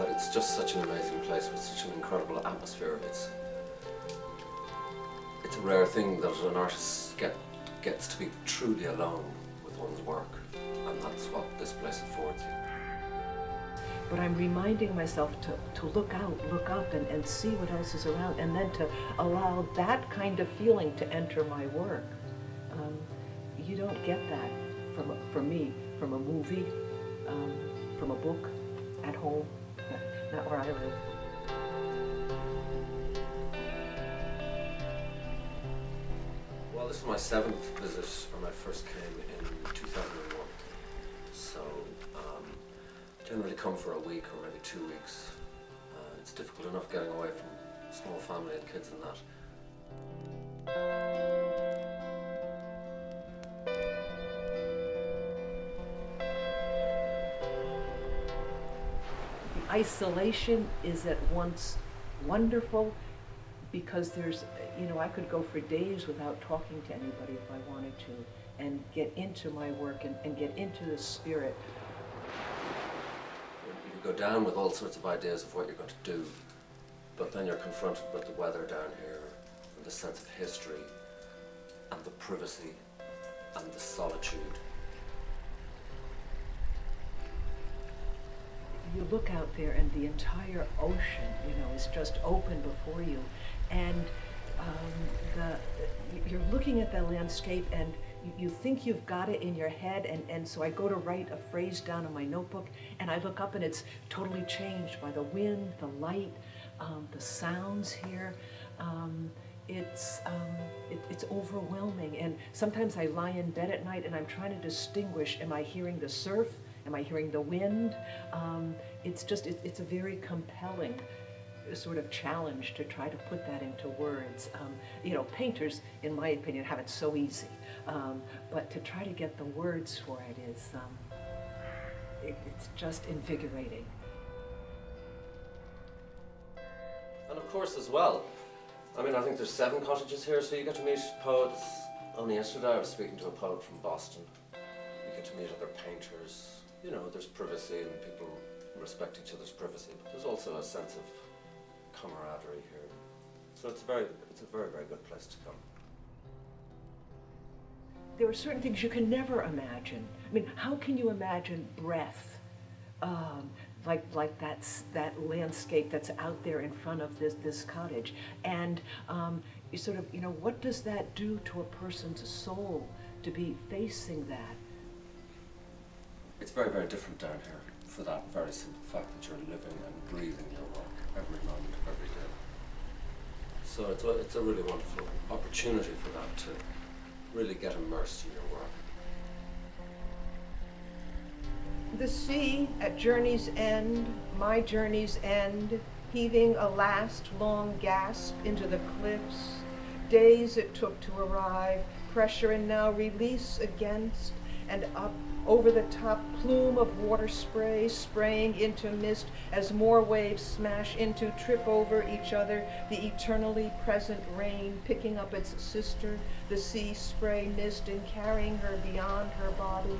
but it's just such an amazing place with such an incredible atmosphere. It's a rare thing that an artist gets to be truly alone with one's work, and that's what this place affords you. But I'm reminding myself to look out, look up, and see what else is around, and then to allow that kind of feeling to enter my work. You don't get that from me, from a movie, from a book, at home, not where I live. Well, this is my 7th visit, when I first came in 2001. So, generally come for a week or maybe 2 weeks. It's difficult enough getting away from small family and kids and that. The isolation is at once wonderful because there's, I could go for days without talking to anybody if I wanted to, and get into my work and get into the spirit. You go down with all sorts of ideas of what you're going to do, but then you're confronted with the weather down here, and the sense of history, and the privacy, and the solitude. You look out there and the entire ocean, is just open before you, and you're looking at the landscape and you think you've got it in your head, and so I go to write a phrase down in my notebook, and I look up and it's totally changed by the wind, the light, the sounds here. It's overwhelming, and sometimes I lie in bed at night and I'm trying to distinguish, am I hearing the surf? Am I hearing the wind? It's a very compelling sort of challenge to try to put that into words. Painters, in my opinion, have it so easy, but to try to get the words for it is, it's just invigorating. And of course as well, I think there's 7 cottages here, so you get to meet poets. Only yesterday I was speaking to a poet from Boston. You get to meet other painters. There's privacy and people respect each other's privacy, but there's also a sense of camaraderie here. So it's a very, very good place to come. There are certain things you can never imagine. How can you imagine breath? Like that landscape that's out there in front of this cottage, and you sort of, what does that do to a person's soul to be facing that? It's very, very different down here for that very simple fact that you're living and breathing your work every moment of every day. So it's a really wonderful opportunity for that, to really get immersed in your work. The sea at journey's end, my journey's end, heaving a last long gasp into the cliffs. Days it took to arrive, pressure and now release against and up over the top, plume of water spray spraying into mist as more waves smash into, trip over each other, the eternally present rain picking up its sister, the sea spray mist, and carrying her beyond her body.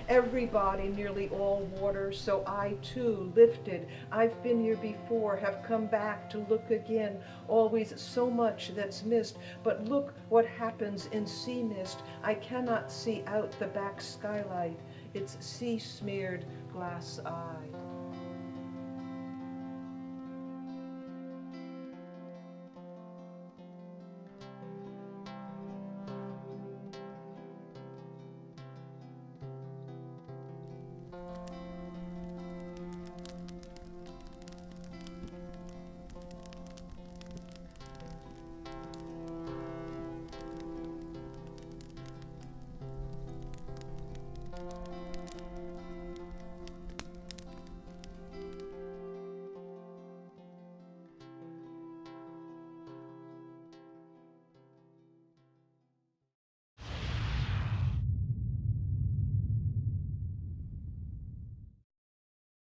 Every body, nearly all water, so I too lifted. I've been here before, have come back to look again. Always so much that's missed, but look what happens in sea mist. I cannot see out the back skylight, its sea-smeared glass eye.